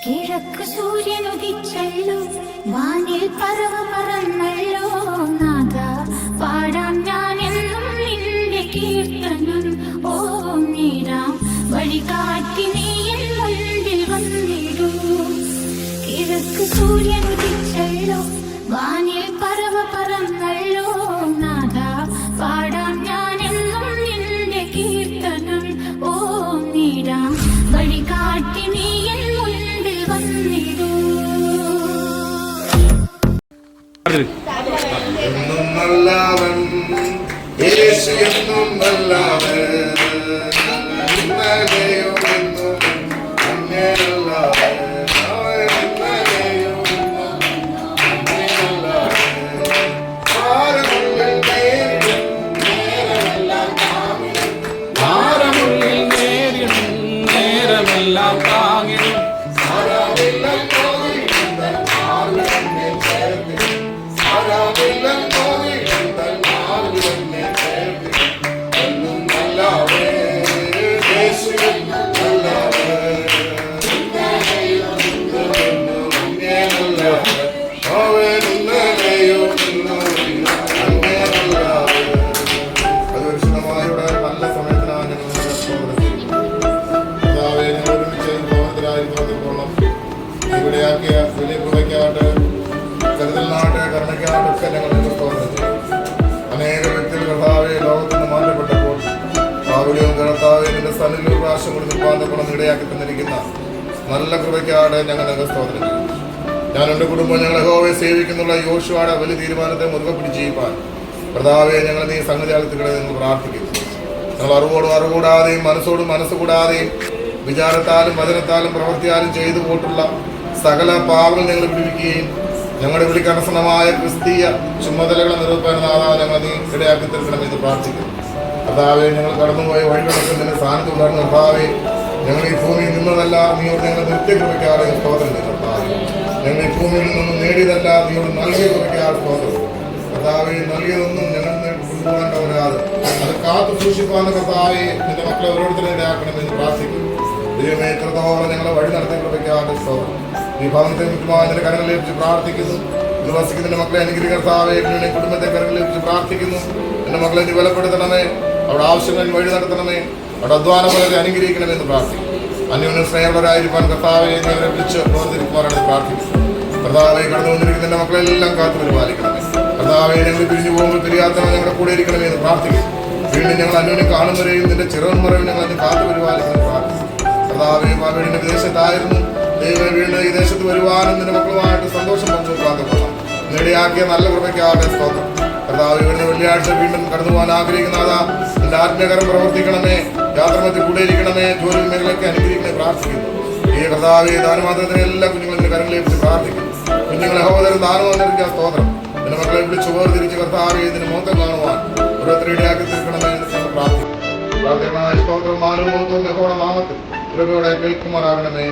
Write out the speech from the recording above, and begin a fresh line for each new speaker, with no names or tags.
കിഴക്ക് സൂര്യനുദിച്ചല്ലോ, വാനിൽ പറവ പറന്നല്ലോ. നാഥ പാടാം ഞാൻ എന്നും നിന്റെ കീർത്തനം. ഓ നീരാം വഴി കാട്ടി നീ എൻ മുൻപിൽ വന്നിടൂ. കിഴക്ക് സൂര്യനുദിച്ചല്ലോ, വാനിൽ പറവ പറന്നല്ലോ. നാഥ പാടാം ഞാൻ എന്നും നിന്റെ കീർത്തനം. ഓ നീരാം വഴി കാട്ടി നീ എൻ മുൻപിൽ വന്നിടൂ.
എന്നും നല്ലവൻ യേശു, എന്നും നല്ലവൻ. ഇന്നലെയും എന്നും അങ്ങനെയുള്ളവൻ. ഇന്നലെയും എന്നും അങ്ങനെയുള്ളവൻ. ഭാരമുള്ളിൽ നേരിടും നേരമെല്ലാം താങ്ങിടും.
ഭാരമുള്ളിൽ നേരിടും നേരമെല്ലാം താങ്ങിടും.
സാരമില്ലൻ തോന്നിയിടും ആർവിടന്നെ ചേർത്തിടും. സാരമില്ലൻ തോന്നിയിടും ആർവിടന്നെ ചേർത്തിടും. എന്നും നല്ലവൻ യേശു, എന്നും നല്ലവൻ. ഇന്നലെയും ഇന്നും അങ്ങനെയുള്ളവൻ. അവൻ ഇന്നലെയും ഇന്നും അങ്ങനെയുള്ളവൻ. പരിശുദ്ധമായുടെ നല്ല സമയത്തിനാണ് ഞങ്ങൾ ഇവിടെയാക്കിയ വലിയ കൃപയ്ക്കായിട്ട്, കരുതലിനായിട്ട്, കരുണയ്ക്കായിട്ട് ഒക്കെ ഞങ്ങൾ തോന്നുന്നത്. അനേക വ്യക്തികൾ കർത്താവെ ലോകത്തിൽ നിന്ന് മാറ്റപ്പെട്ടപ്പോൾ പാവലിയും കർത്താവെ നിന്റെ സന്നിധിയിൽ ഒരു പ്രാവശ്യം കൂടി നിർബാന്ധപ്പെടാൻ ഇടയാക്കി തന്നിരിക്കുന്ന നല്ല കൃപയ്ക്കായിട്ട് ഞങ്ങൾ സ്തോത്രം ചെയ്യും. ഞാൻ എൻ്റെ കുടുംബം ഞങ്ങൾ യഹോവയെ സേവിക്കുന്നുള്ള യോശുവയുടെ വലിയ തീരുമാനത്തെ മുറുകെ പിടിച്ച് ചെയ്യുവാൻ കർത്താവെ ഞങ്ങൾ നീ സംഗതിയാളത്തിലൂടെ നിങ്ങൾ പ്രാർത്ഥിക്കുന്നു. ഞങ്ങൾ അറിവുകൂടാതെയും മനസ്സോടും മനസ്സുകൂടാതെയും വിചാരത്താലും വചനത്താലും പ്രവൃത്തിയാലും ചെയ്തു പോയിട്ടുള്ള സകല പാവങ്ങൾ ഞങ്ങൾ വിടുവിക്കുകയും ഞങ്ങളുടെ വിളിക്കർശനമായ ക്രിസ്തീയ ചുമതലകളെ നിറവേറ്റാനാ ഞങ്ങൾ നീ ഇടയാക്കി തീർക്കണമെന്ന് പ്രാർത്ഥിക്കുന്നു. കർത്താവെ ഞങ്ങൾ കടന്നുപോയ വഴികളൊക്കെ നിന്റെ സ്ഥാനത്ത് ഉണ്ടായിരുന്ന കർത്താവെ ഞങ്ങൾ ഈ ഭൂമിയിൽ നിന്നതല്ല, നീയോട് ഞങ്ങൾ നിത്യകൃപയ്ക്കാതെ സ്തോത്രം ചെയ്തു. കർത്താവെ ഞങ്ങൾ ഈ ഭൂമിയിൽ നിന്നും നേടിയതല്ല, നീയോട് നൽകിയ കൃപയ്ക്കാതെ സ്തോത്രം. കർത്താവെ നൽകിയതൊന്നും ഞങ്ങൾ കൊണ്ടുപോകേണ്ട വരാതെ അത് കാത്തു സൂക്ഷിപ്പാന്ന് കർത്താവെ നിന്റെ മക്കളെ ഓരോരുത്തരും ഇടയാക്കണമെന്ന് പ്രാർത്ഥിക്കുന്നു. ദൈവമേ എത്രത്തോളം ഞങ്ങളെ വഴി നടത്തി കൃപയ്ക്കാതെ സ്തോത്രം. ഈ ഭവനത്തെ മുഖ്യമായി നിന്റെ കരങ്ങൾ ലഭിച്ച് പ്രാർത്ഥിക്കുന്നു. ഇത് വസിക്കുന്നതിന്റെ മക്കളെ അനുഗ്രഹികർത്താവെ കുടുംബത്തെ കരങ്ങൾ ലഭിച്ച് പ്രാർത്ഥിക്കുന്നു. എന്റെ മക്കളെ നീ ബലപ്പെടുത്തണമേ, അവിടെ ആവശ്യങ്ങളിൽ വഴി നടത്തണമേ, അവിടെ അധ്വാനം വളരെ അനുഗ്രഹിക്കണമെന്ന് പ്രാർത്ഥിക്കുന്നു. അന്യോന്യ സ്നേഹപരരായിരിക്കാൻ കർത്താവെ അവരെ വിളിച്ച് പ്രവർത്തിക്കുവാനാണ് പ്രാർത്ഥിക്കുന്നു. കർത്താവെ കടന്നു വന്നിരിക്കുന്ന മക്കളെല്ലാം കാത്തു പരിപാലിക്കണമേ. കർത്താവെ ഞങ്ങൾ പിരിഞ്ഞു പോകുമ്പോൾ പിരിയാത്തവ ഞങ്ങളുടെ കൂടെ ഇരിക്കണമേ എന്ന് പ്രാർത്ഥിക്കുന്നു. വീണ്ടും ഞങ്ങൾ അന്യോന്യം കാണുന്നവരെയും നിന്റെ ചിറകുമുറയും ഞങ്ങൾ അതിന് കാത്തു പരിപാലിക്കുമെന്ന് പ്രാർത്ഥിക്കുന്നു. കർത്താവെ വീണ്ടും വിദേശത്തായിരുന്നു, ദൈവം വീണ്ടും ഈ ദേശത്ത് വരുവാനും നിന്റെ മക്കളുമായിട്ട് സന്തോഷം പങ്കുവെക്കാൻ നേടിയാക്കിയ നല്ല കൃപയ്ക്കാകെ സ്തോത്രം. കർത്താവ് ഇവരുടെ വെള്ളിയാഴ്ച വീണ്ടും കടന്നു പോകാൻ ആഗ്രഹിക്കുന്നതാ നിന്റെ ആത്മീയകരം പ്രവർത്തിക്കണമേ, യാത്രമത്തിൽ കൂടെ ഇരിക്കണമേ, ജോലി മേഖലയ്ക്ക് അനുഗ്രഹിക്കണേ പ്രാർത്ഥിക്കുന്നു. ഈ കർത്താവ് ദാനമാത്രത്തിന് എല്ലാ കുഞ്ഞുങ്ങളും കരങ്ങളെ വിളിച്ച് പ്രാർത്ഥിക്കുന്നു. കുഞ്ഞുങ്ങളെ ഹോദരം ദാനമാന്ത്രിക്കാൻ സ്തോത്രം. നിന്റെ മക്കളെ വിളിച്ച് വേർതിരിച്ച് കർത്താവ് ഇതിന് മോത്തം കാണുവാൻ ഓരോരുത്തരും ഇടയാക്കി തീർക്കണമേ എന്ന് ഞങ്ങൾ പ്രാർത്ഥിക്കുന്നു. പ്രാർത്ഥന സ്തോത്രം മാനവും നാമത്തിൽ കൃപയോടെ കേൾക്കുമാറാകണമേ.